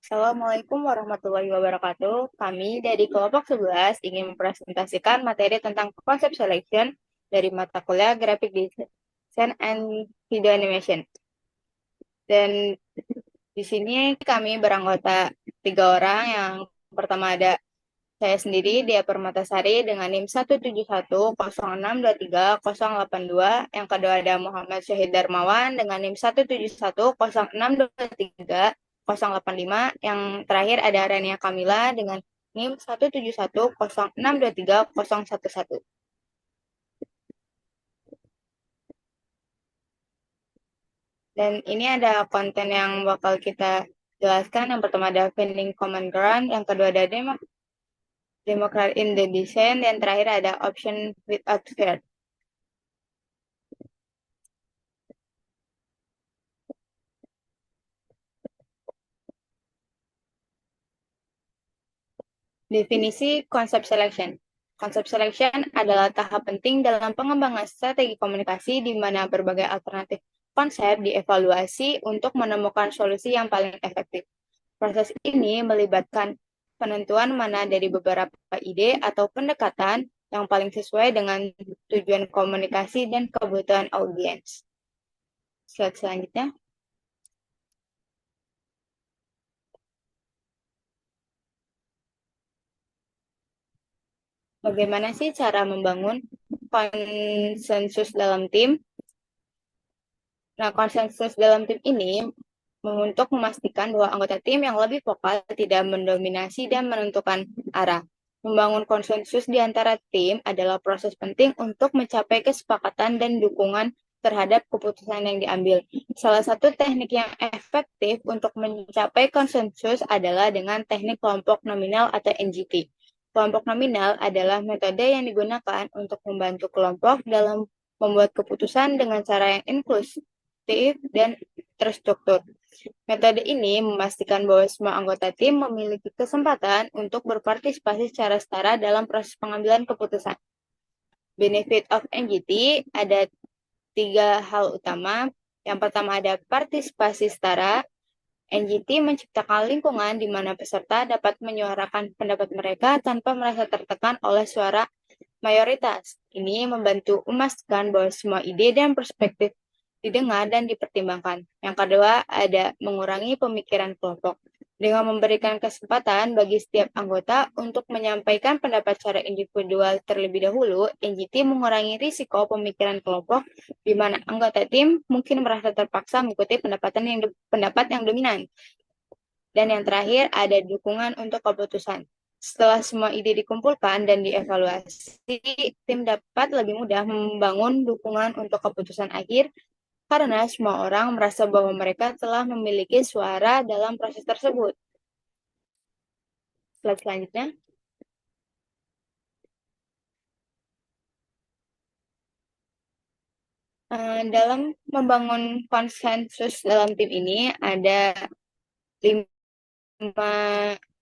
Assalamualaikum warahmatullahi wabarakatuh. Kami dari kelompok 11 ingin mempresentasikan materi tentang konsep selection dari mata kuliah Graphic Design and Video Animation. Dan di sini kami beranggota 3 orang. Yang pertama ada saya sendiri, Dia Permatasari dengan NIM 17106230082. Yang kedua ada Muhammad Syahid Darmawan dengan NIM 17106230085. Yang terakhir ada Rania Kamila dengan NIM 17106230011. Dan ini ada konten yang bakal kita jelaskan. Yang pertama ada Finding Common Ground, yang kedua ada Democrat in the Design, dan terakhir ada Option Without Fear. Definisi konsep selection. Konsep selection adalah tahap penting dalam pengembangan strategi komunikasi di mana berbagai alternatif konsep dievaluasi untuk menemukan solusi yang paling efektif. Proses ini melibatkan penentuan mana dari beberapa ide atau pendekatan yang paling sesuai dengan tujuan komunikasi dan kebutuhan audiens. Slide selanjutnya. Bagaimana sih cara membangun konsensus dalam tim? Nah, konsensus dalam tim ini untuk memastikan bahwa anggota tim yang lebih vokal tidak mendominasi dan menentukan arah. Membangun konsensus di antara tim adalah proses penting untuk mencapai kesepakatan dan dukungan terhadap keputusan yang diambil. Salah satu teknik yang efektif untuk mencapai konsensus adalah dengan teknik kelompok nominal atau NGT. Kelompok nominal adalah metode yang digunakan untuk membantu kelompok dalam membuat keputusan dengan cara yang inklusif dan terstruktur. Metode ini memastikan bahwa semua anggota tim memiliki kesempatan untuk berpartisipasi secara setara dalam proses pengambilan keputusan. Benefit of NGT ada 3 hal utama. Yang pertama ada partisipasi setara. NGT menciptakan lingkungan di mana peserta dapat menyuarakan pendapat mereka tanpa merasa tertekan oleh suara mayoritas. Ini membantu memastikan bahwa semua ide dan perspektif didengar dan dipertimbangkan. Yang kedua, ada mengurangi pemikiran kelompok. Dengan memberikan kesempatan bagi setiap anggota untuk menyampaikan pendapat secara individual terlebih dahulu, NGT mengurangi risiko pemikiran kelompok di mana anggota tim mungkin merasa terpaksa mengikuti pendapat yang dominan. Dan yang terakhir, ada dukungan untuk keputusan. Setelah semua ide dikumpulkan dan dievaluasi, tim dapat lebih mudah membangun dukungan untuk keputusan akhir karena semua orang merasa bahwa mereka telah memiliki suara dalam proses tersebut. Slide selanjutnya. Dalam membangun konsensus dalam tim ini ada 5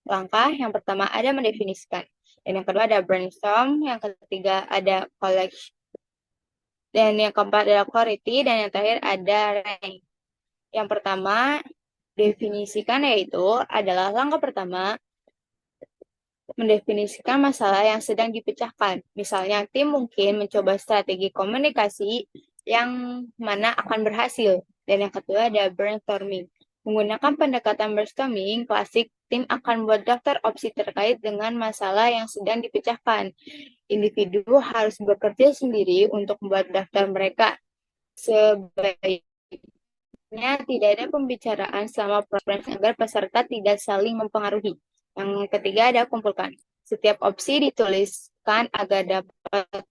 langkah. Yang pertama ada mendefinisikan. Dan yang kedua ada brainstorm. Yang ketiga ada college. Dan yang keempat ada clarity. Dan yang terakhir ada rank. Yang pertama, definisikan yaitu adalah langkah pertama mendefinisikan masalah yang sedang dipecahkan. Misalnya, tim mungkin mencoba strategi komunikasi yang mana akan berhasil. Dan yang kedua ada brainstorming. Menggunakan pendekatan brainstorming klasik, tim akan membuat daftar opsi terkait dengan masalah yang sedang dipecahkan. Individu harus bekerja sendiri untuk membuat daftar mereka. Sebaiknya tidak ada pembicaraan selama proses agar peserta tidak saling mempengaruhi. Yang ketiga ada kumpulkan. Setiap opsi dituliskan agar dapat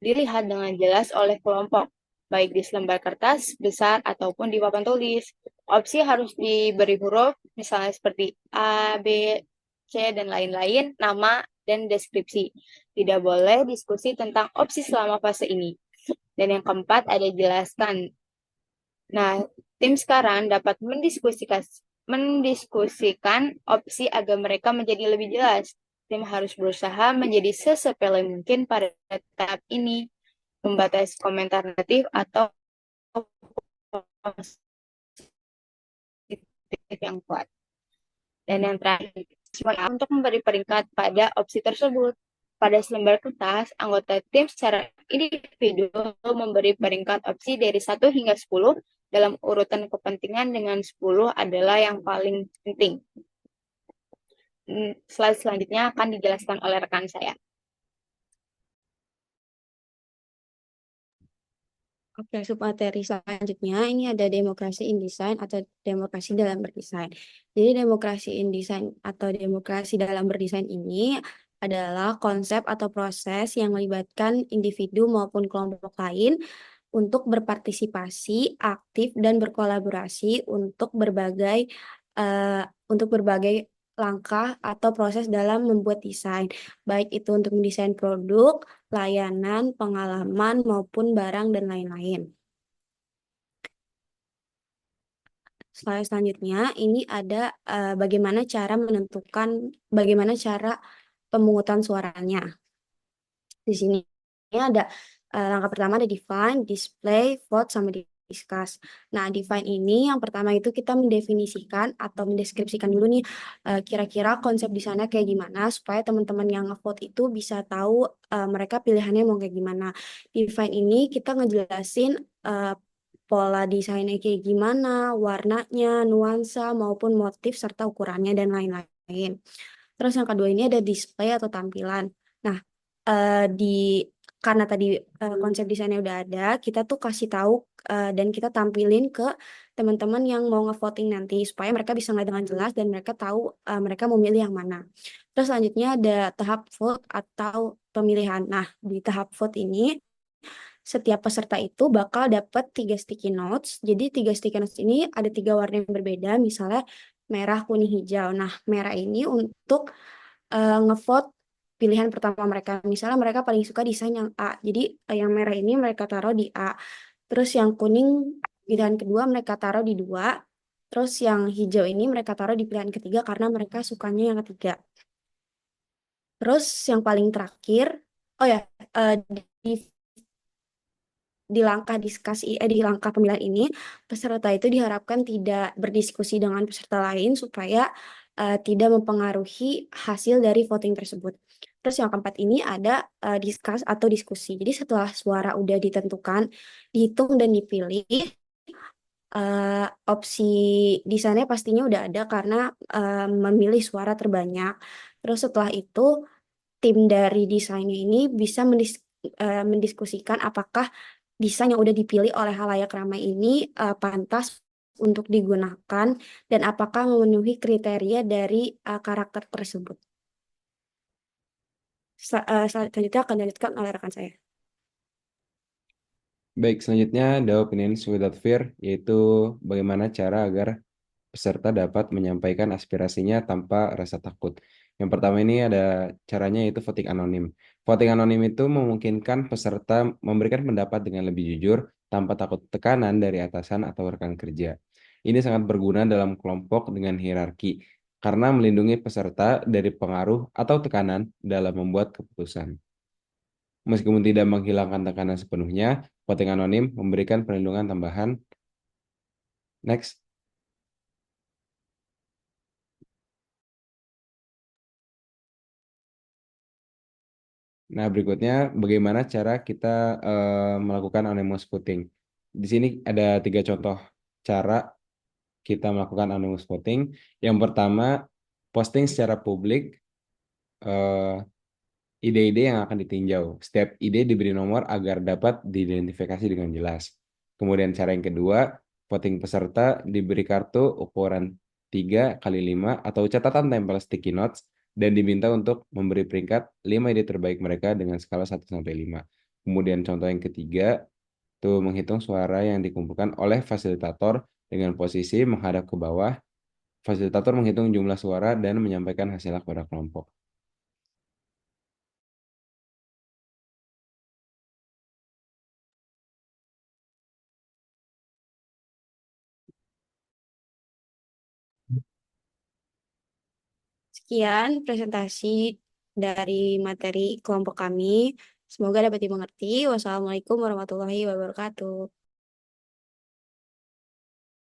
dilihat dengan jelas oleh kelompok, baik di selembar kertas besar ataupun di papan tulis. Opsi harus diberi huruf, misalnya seperti A, B, C, dan lain-lain, nama, dan deskripsi. Tidak boleh diskusi tentang opsi selama fase ini. Dan yang keempat ada jelaskan. Nah, tim sekarang dapat mendiskusikan opsi agar mereka menjadi lebih jelas. Tim harus berusaha menjadi sesepele mungkin pada tahap ini, membatasi komentar negatif atau positif yang kuat. Dan yang terakhir, untuk memberi peringkat pada opsi tersebut. Pada selembar kertas, anggota tim secara individu memberi peringkat opsi dari 1 hingga 10 dalam urutan kepentingan dengan 10 adalah yang paling penting. Slide selanjutnya akan dijelaskan oleh rekan saya. Oke, submateri selanjutnya ini ada demokrasi in design atau demokrasi dalam berdesain. Jadi demokrasi in design atau demokrasi dalam berdesain ini adalah konsep atau proses yang melibatkan individu maupun kelompok lain untuk berpartisipasi aktif dan berkolaborasi eh, untuk berbagai langkah atau proses dalam membuat desain, baik itu untuk mendesain produk, layanan, pengalaman, maupun barang dan lain-lain. Slide selanjutnya, ini ada bagaimana cara pemungutan suaranya. Di sini ada langkah pertama ada define, display, vote, sama discuss. Nah, define ini yang pertama itu kita mendefinisikan atau mendeskripsikan dulu nih kira-kira konsep di sana kayak gimana supaya teman-teman yang nge-vote itu bisa tahu mereka pilihannya mau kayak gimana. Define ini kita ngejelasin pola desainnya kayak gimana, warnanya, nuansa maupun motif serta ukurannya dan lain-lain. Terus yang kedua ini ada display atau tampilan. Nah, di karena tadi konsep desainnya udah ada, kita tuh kasih tahu dan kita tampilin ke teman-teman yang mau ngevoting nanti supaya mereka bisa ngeliat dengan jelas dan mereka tahu mereka mau milih yang mana. Terus selanjutnya ada tahap vote atau pemilihan. Nah, di tahap vote ini setiap peserta itu bakal dapat 3 sticky notes. Jadi 3 sticky notes ini ada 3 warna yang berbeda, misalnya merah, kuning, hijau. Nah, merah ini untuk ngevote pilihan pertama mereka. Misalnya mereka paling suka desain yang A. Jadi yang merah ini mereka taruh di A. Terus yang kuning pilihan kedua mereka taruh di 2. Terus yang hijau ini mereka taruh di pilihan ketiga karena mereka sukanya yang ketiga. Terus yang paling terakhir, oh ya, di di langkah pemilihan ini, peserta itu diharapkan tidak berdiskusi dengan peserta lain supaya tidak mempengaruhi hasil dari voting tersebut. Terus yang keempat ini ada discuss atau diskusi. Jadi setelah suara udah ditentukan, dihitung dan dipilih, opsi di sana pastinya udah ada karena memilih suara terbanyak. Terus setelah itu tim dari desainnya ini bisa mendiskusikan apakah desain yang udah dipilih oleh halayak ramai ini pantas untuk digunakan dan apakah memenuhi kriteria dari karakter tersebut. Selanjutnya akan dilanjutkan oleh rekan saya. Baik, selanjutnya ada opinions without fear, yaitu bagaimana cara agar peserta dapat menyampaikan aspirasinya tanpa rasa takut. Yang pertama ini ada caranya yaitu voting anonim. Voting anonim itu memungkinkan peserta memberikan pendapat dengan lebih jujur tanpa takut tekanan dari atasan atau rekan kerja. Ini sangat berguna dalam kelompok dengan hierarki karena melindungi peserta dari pengaruh atau tekanan dalam membuat keputusan. Meskipun tidak menghilangkan tekanan sepenuhnya, voting anonim memberikan perlindungan tambahan. Next. Nah, berikutnya bagaimana cara kita melakukan anonymous voting. Di sini ada 3 contoh cara kita melakukan anonymous voting. Yang pertama, posting secara publik eh, ide-ide yang akan ditinjau. Setiap ide diberi nomor agar dapat diidentifikasi dengan jelas. Kemudian cara yang kedua, voting peserta diberi kartu ukuran 3x5 atau catatan tempel sticky notes dan diminta untuk memberi peringkat 5 ide terbaik mereka dengan skala 1 sampai 5. Kemudian contoh yang ketiga, itu menghitung suara yang dikumpulkan oleh fasilitator dengan posisi menghadap ke bawah. Fasilitator menghitung jumlah suara dan menyampaikan hasilnya kepada kelompok. Sekian presentasi dari materi kelompok kami. Semoga dapat dimengerti. Wassalamualaikum warahmatullahi wabarakatuh.